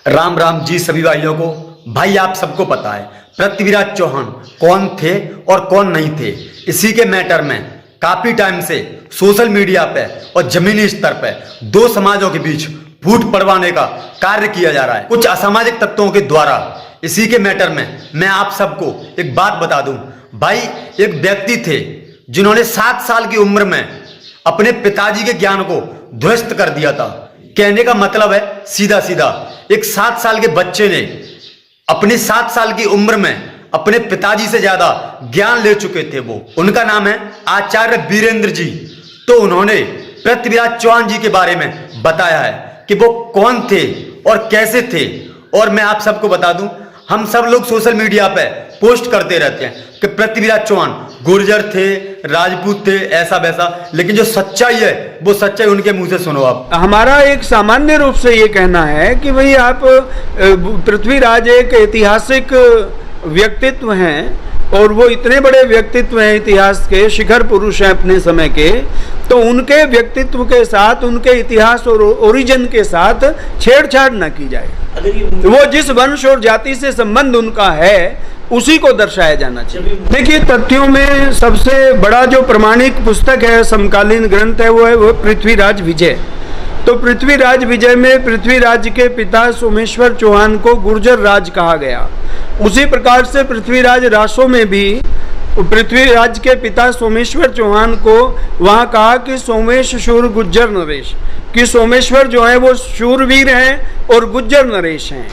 राम राम जी सभी भाइयों को। भाई आप सबको पता है पृथ्वीराज चौहान कौन थे और कौन नहीं थे। इसी के मैटर में काफी टाइम से सोशल मीडिया पे और जमीनी स्तर पे दो समाजों के बीच फूट पड़वाने का कार्य किया जा रहा है कुछ असामाजिक तत्वों के द्वारा। इसी के मैटर में मैं आप सबको एक बात बता दूं। भाई एक व्यक्ति थे जिन्होंने 7 साल की उम्र में अपने पिताजी के ज्ञान को ध्वस्त कर दिया था। कहने का मतलब है सीधा सीधा एक 7 साल के बच्चे ने अपनी 7 साल की उम्र में अपने पिताजी से ज्यादा ज्ञान ले चुके थे। वो उनका नाम है आचार्य वीरेंद्र जी। तो उन्होंने पृथ्वीराज चौहान जी के बारे में बताया है कि वो कौन थे और कैसे थे। और मैं आप सबको बता दूं, हम सब लोग सोशल मीडिया पे पोस्ट करते रहते हैं कि पृथ्वीराज चौहान गुर्जर थे, राजपूत थे, ऐसा वैसा, लेकिन जो सच्चाई है वो सच्चाई उनके मुंह से सुनो। आप हमारा एक सामान्य रूप से ये कहना है कि भाई आप पृथ्वीराज एक ऐतिहासिक व्यक्तित्व हैं और वो इतने बड़े व्यक्तित्व हैं, इतिहास के शिखर पुरुष हैं अपने समय के, तो उनके व्यक्तित्व के साथ, उनके इतिहास और ओरिजिन के साथ छेड़छाड़ न की जाए। वो जिस वंश और जाति से संबंध उनका है उसी को दर्शाया जाना चाहिए। देखिए, तथ्यों में सबसे बड़ा जो प्रमाणिक पुस्तक है, समकालीन ग्रंथ है, वो है पृथ्वीराज विजय। तो पृथ्वीराज विजय में पृथ्वीराज के पिता सोमेश्वर चौहान को गुर्जर राज कहा गया। उसी प्रकार से पृथ्वीराज रासो में भी पृथ्वीराज के पिता सोमेश्वर चौहान को वहाँ कहा कि सोमेश शूर गुज्जर नरेश, कि सोमेश्वर जो है वो शूरवीर हैं और गुज्जर नरेश हैं।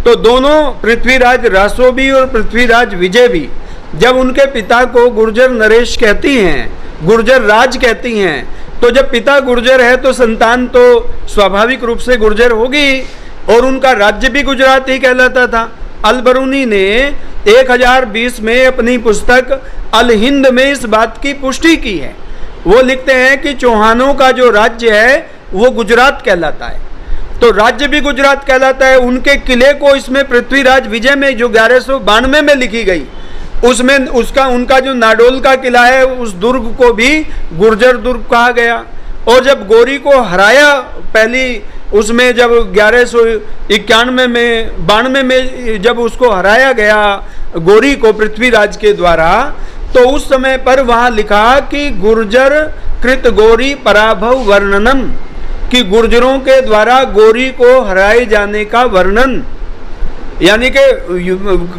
तो दोनों पृथ्वीराज रासो भी और पृथ्वीराज विजय भी जब उनके पिता को गुर्जर नरेश कहती हैं, गुर्जर राज कहती हैं, तो जब पिता गुर्जर है तो संतान तो स्वाभाविक रूप से गुर्जर होगी और उनका राज्य भी गुजरात ही कहलाता था। अल-बरूनी ने 1020 में अपनी पुस्तक अल हिंद में इस बात की पुष्टि की है। वो लिखते हैं कि चौहानों का जो राज्य है वो गुजरात कहलाता है, तो राज्य भी गुजरात कहलाता है। उनके किले को इसमें पृथ्वीराज विजय में जो 1192 में लिखी गई, उसमें उनका जो नाडोल का किला है उस दुर्ग को भी गुर्जर दुर्ग कहा गया। और जब गोरी को हराया पहली, उसमें जब 1191 में 92 में जब उसको हराया गया गोरी को पृथ्वीराज के द्वारा, तो उस समय पर वहाँ लिखा कि गुर्जर कृत गोरी पराभव वर्णनम, कि गुर्जरों के द्वारा गोरी को हराए जाने का वर्णन। यानी कि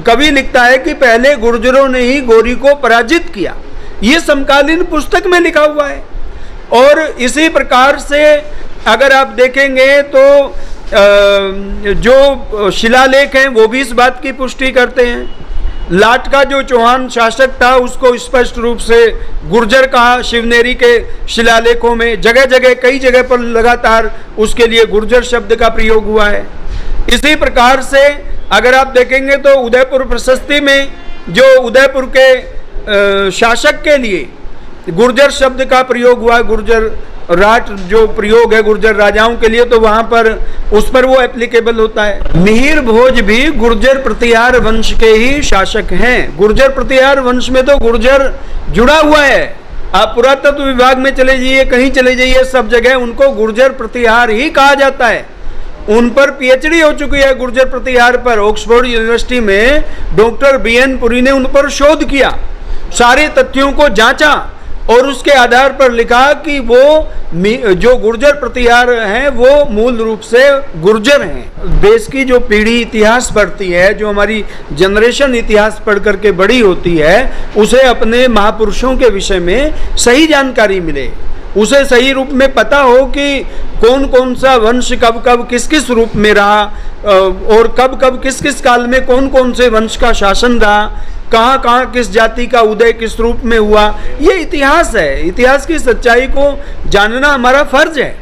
कवि लिखता है कि पहले गुर्जरों ने ही गोरी को पराजित किया। ये समकालीन पुस्तक में लिखा हुआ है। और इसी प्रकार से अगर आप देखेंगे तो जो शिलालेख हैं वो भी इस बात की पुष्टि करते हैं। लाट का जो चौहान शासक था उसको स्पष्ट रूप से गुर्जर कहा। शिवनेरी के शिलालेखों में जगह जगह, कई जगह पर लगातार उसके लिए गुर्जर शब्द का प्रयोग हुआ है। इसी प्रकार से अगर आप देखेंगे तो उदयपुर प्रशस्ति में जो उदयपुर के शासक के लिए गुर्जर शब्द का प्रयोग हुआ, गुर्जर राट जो प्रयोग है गुर्जर राजाओं के लिए, तो वहां पर उस पर वो एप्लीकेबल होता है। मिहिर भोज भी गुर्जर प्रतिहार वंश के ही शासक हैं। गुर्जर प्रतिहार वंश में तो गुर्जर जुड़ा हुआ है। आप पुरातत्व विभाग में चले जाइए, कहीं चले जाइए, सब जगह उनको गुर्जर प्रतिहार ही कहा जाता है। उन पर पीएचडी हो चुकी है गुर्जर प्रतिहार पर। ऑक्सफोर्ड यूनिवर्सिटी में डॉक्टर BN पुरी ने उन पर शोध किया, सारे तथ्यों को जांचा और उसके आधार पर लिखा कि वो जो गुर्जर प्रतिहार हैं वो मूल रूप से गुर्जर हैं। देश की जो पीढ़ी इतिहास पढ़ती है, जो हमारी जनरेशन इतिहास पढ़ करके बड़ी होती है, उसे अपने महापुरुषों के विषय में सही जानकारी मिले, उसे सही रूप में पता हो कि कौन कौन सा वंश कब कब किस किस रूप में रहा और कब कब किस किस काल में कौन कौन से वंश का शासन रहा, कहाँ कहाँ किस जाति का उदय किस रूप में हुआ। ये इतिहास है। इतिहास की सच्चाई को जानना हमारा फर्ज है।